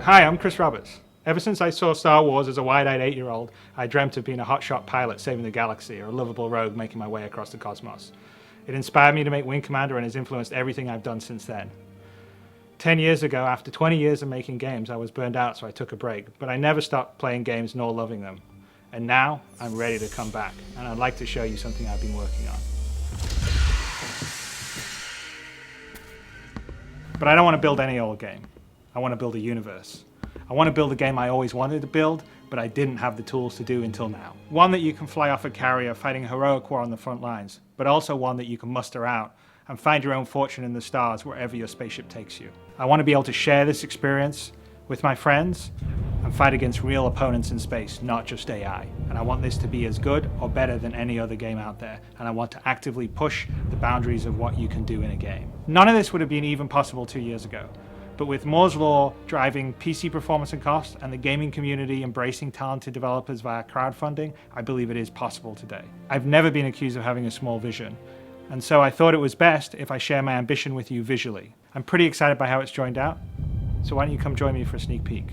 Hi, I'm Chris Roberts. Ever since I saw Star Wars as a wide-eyed 8-year-old, I dreamt of being a hotshot pilot saving the galaxy or a lovable rogue making my way across the cosmos. It inspired me to make Wing Commander and has influenced everything I've done since then. 10 years ago, after 20 years of making games, I was burned out, so I took a break, but I never stopped playing games nor loving them. And now, I'm ready to come back, and I'd like to show you something I've been working on. But I don't want to build any old game. I want to build a universe. I want to build a game I always wanted to build, but I didn't have the tools to do until now. One that you can fly off a carrier fighting a heroic war on the front lines, but also one that you can muster out and find your own fortune in the stars wherever your spaceship takes you. I want to be able to share this experience with my friends and fight against real opponents in space, not just AI. And I want this to be as good or better than any other game out there. And I want to actively push the boundaries of what you can do in a game. None of this would have been even possible 2 years ago. But with Moore's Law driving PC performance and cost and the gaming community embracing talented developers via crowdfunding, I believe it is possible today. I've never been accused of having a small vision. And so I thought it was best if I share my ambition with you visually. I'm pretty excited by how it's joined out. So why don't you come join me for a sneak peek?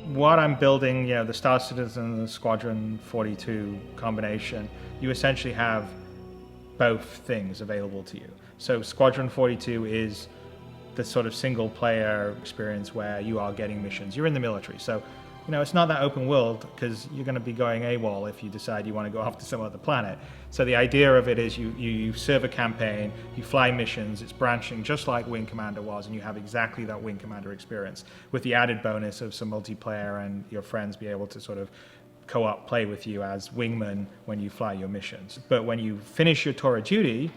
What I'm building, the Star Citizen and the Squadron 42 combination, you essentially have both things available to you. So Squadron 42 is the sort of single player experience where you are getting missions. You're in the military, so it's not that open world because you're going to be going AWOL if you decide you want to go off to some other planet. So the idea of it is you serve a campaign, you fly missions, it's branching just like Wing Commander was, and you have exactly that Wing Commander experience with the added bonus of some multiplayer and your friends be able to sort of co-op play with you as wingmen when you fly your missions. But when you finish your tour of duty,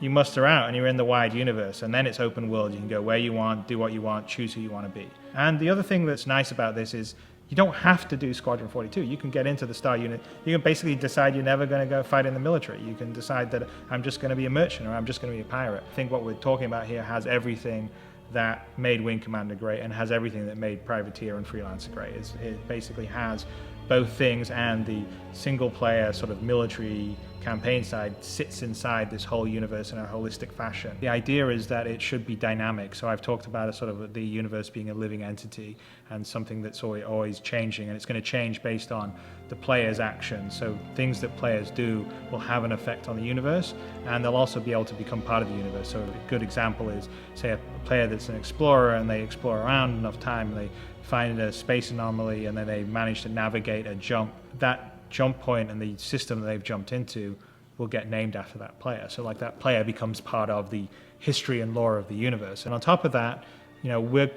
you muster out and you're in the wide universe, and then it's open world. You can go where you want, do what you want, choose who you want to be. And the other thing that's nice about this is you don't have to do Squadron 42. You can get into the Star Unit. You can basically decide you're never going to go fight in the military. You can decide that I'm just going to be a merchant or I'm just going to be a pirate. I think what we're talking about here has everything that made Wing Commander great and has everything that made Privateer and Freelancer great. It basically has both things, and the single player sort of military campaign side sits inside this whole universe in a holistic fashion. The idea is that it should be dynamic. So I've talked about the universe being a living entity and something that's always changing, and it's going to change based on the player's actions. So things that players do will have an effect on the universe, and they'll also be able to become part of the universe. So a good example is, say, a player that's an explorer and they explore around enough time and they find a space anomaly and then they manage to navigate a jump. That jump point and the system that they've jumped into will get named after that player. So like that player becomes part of the history and lore of the universe. And on top of that, we're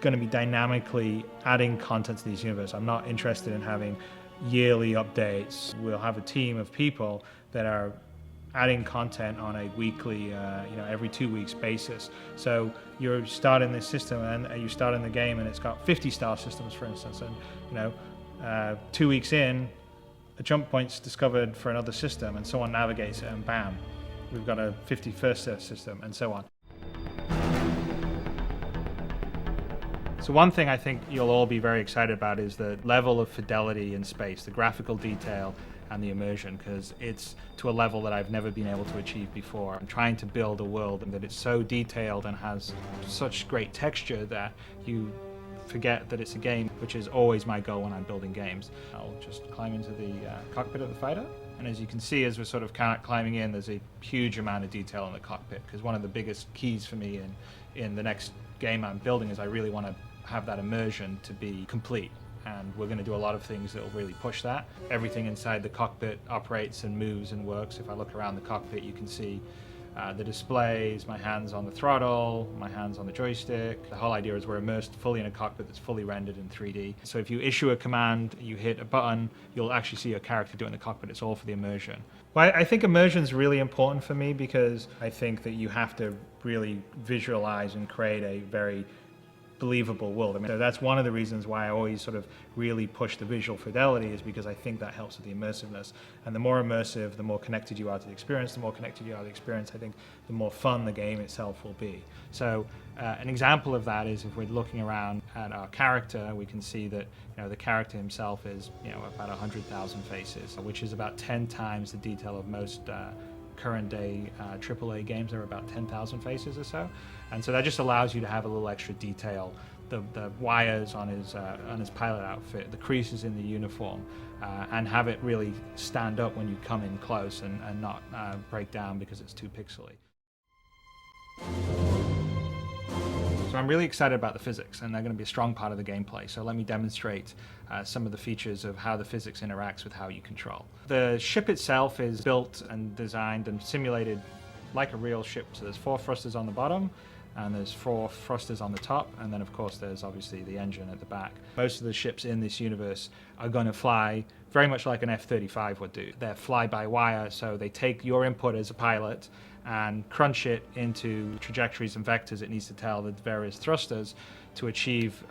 going to be dynamically adding content to this universe. I'm not interested in having yearly updates. We'll have a team of people that are adding content on a weekly, every 2 weeks basis. So you're starting this system and you start in the game and it's got 50 star systems, for instance, and 2 weeks in, a jump point's discovered for another system and someone navigates it and bam, we've got a 51st system and so on. So one thing I think you'll all be very excited about is the level of fidelity in space, the graphical detail and the immersion, because it's to a level that I've never been able to achieve before. I'm trying to build a world that is so detailed and has such great texture that you forget that it's a game, which is always my goal when I'm building games. I'll just climb into the cockpit of the fighter, and as you can see, as we're sort of climbing in, there's a huge amount of detail in the cockpit, because one of the biggest keys for me in the next game I'm building is I really want to have that immersion to be complete. And we're going to do a lot of things that will really push that. Everything inside the cockpit operates and moves and works. If I look around the cockpit, you can see the displays, my hands on the throttle, my hands on the joystick. The whole idea is we're immersed fully in a cockpit that's fully rendered in 3D. So if you issue a command, you hit a button, you'll actually see your character doing the cockpit. It's all for the immersion. Well, I think immersion is really important for me because I think that you have to really visualize and create a very believable world. So that's one of the reasons why I always sort of really push the visual fidelity, is because I think that helps with the immersiveness. And the more immersive, the more connected you are to the experience. The more connected you are to the experience, I think the more fun the game itself will be. So an example of that is if we're looking around at our character, we can see that the character himself is about 100,000 faces, which is about 10 times the detail of most current day AAA games. There are about 10,000 faces or so, and so that just allows you to have a little extra detail. The wires on his pilot outfit, the creases in the uniform, and have it really stand up when you come in close and not break down because it's too pixely. So I'm really excited about the physics, and they're going to be a strong part of the gameplay. So let me demonstrate some of the features of how the physics interacts with how you control. The ship itself is built and designed and simulated like a real ship. So there's 4 thrusters on the bottom, and there's 4 thrusters on the top, and then of course there's obviously the engine at the back. Most of the ships in this universe are going to fly very much like an F-35 would do. They're fly-by-wire, so they take your input as a pilot and crunch it into trajectories and vectors it needs to tell the various thrusters to achieve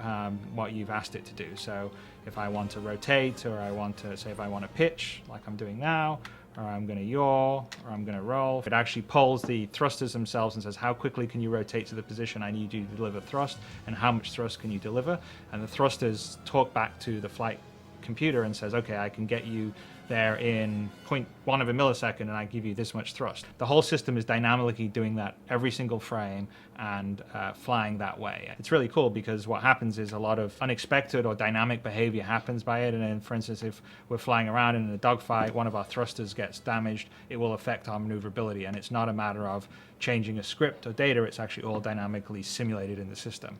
what you've asked it to do. So if I want to rotate, or I want to, say if I want to pitch, like I'm doing now, or I'm going to yaw, or I'm going to roll, it actually pulls the thrusters themselves and says, how quickly can you rotate to the position I need you to deliver thrust, and how much thrust can you deliver? And the thrusters talk back to the flight computer and says, okay, I can get you there in 0.1 of a millisecond, and I give you this much thrust. The whole system is dynamically doing that every single frame and flying that way. It's really cool because what happens is a lot of unexpected or dynamic behavior happens by it. And then, for instance, if we're flying around in a dogfight, one of our thrusters gets damaged, it will affect our maneuverability. And it's not a matter of changing a script or data, it's actually all dynamically simulated in the system.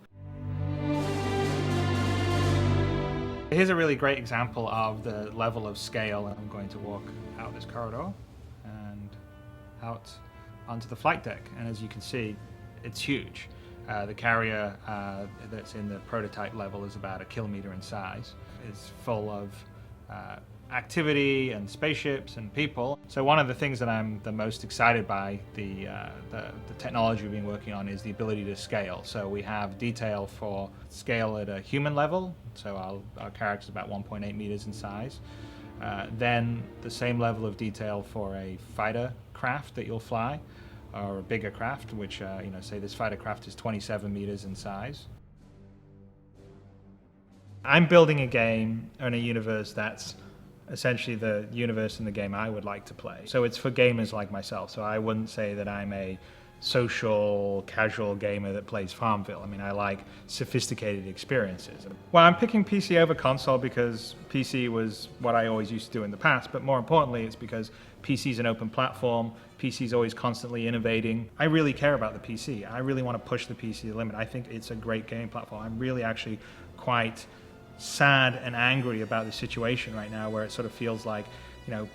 Here's a really great example of the level of scale. I'm going to walk out this corridor and out onto the flight deck. And as you can see, it's huge. The carrier that's in the prototype level is about 1 kilometer in size. It's full of activity and spaceships and people. So one of the things that I'm the most excited by the technology we've been working on is the ability to scale. So we have detail for scale at a human level. So our character is about 1.8 meters in size. Then the same level of detail for a fighter craft that you'll fly, or a bigger craft, which say this fighter craft is 27 meters in size. I'm building a game in a universe that's essentially the universe in the game I would like to play. So it's for gamers like myself. So I wouldn't say that I'm a social, casual gamer that plays Farmville. I mean, I like sophisticated experiences. Well, I'm picking PC over console because PC was what I always used to do in the past, but more importantly, it's because PC is an open platform. PC is always constantly innovating. I really care about the PC. I really want to push the PC to the limit. I think it's a great game platform. I'm really actually quite sad and angry about the situation right now, where it sort of feels like,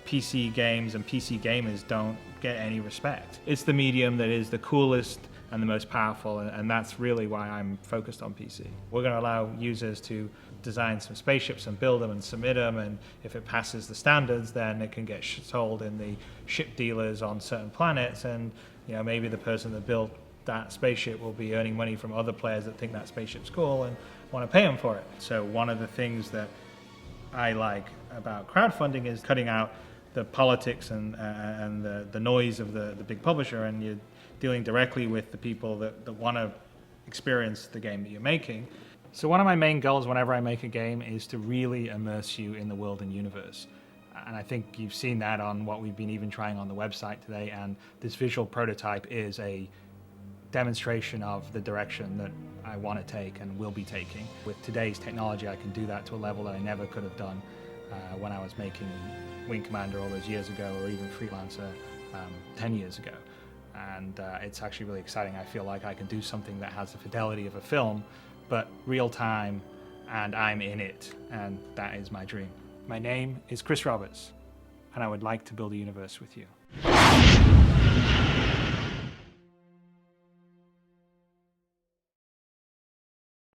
PC games and PC gamers don't get any respect. It's the medium that is the coolest and the most powerful, and that's really why I'm focused on PC. We're going to allow users to design some spaceships and build them and submit them, and if it passes the standards, then it can get sold in the ship dealers on certain planets, and maybe the person that built that spaceship will be earning money from other players that think that spaceship's cool and want to pay them for it. So one of the things that I like about crowdfunding is cutting out the politics and the noise of the big publisher, and you're dealing directly with the people that want to experience the game that you're making. So one of my main goals whenever I make a game is to really immerse you in the world and universe. And I think you've seen that on what we've been even trying on the website today, and this visual prototype is a demonstration of the direction that I want to take and will be taking. With today's technology, I can do that to a level that I never could have done when I was making Wing Commander all those years ago, or even Freelancer 10 years ago. And it's actually really exciting. I feel like I can do something that has the fidelity of a film, but real time, and I'm in it, and that is my dream. My name is Chris Roberts, and I would like to build a universe with you.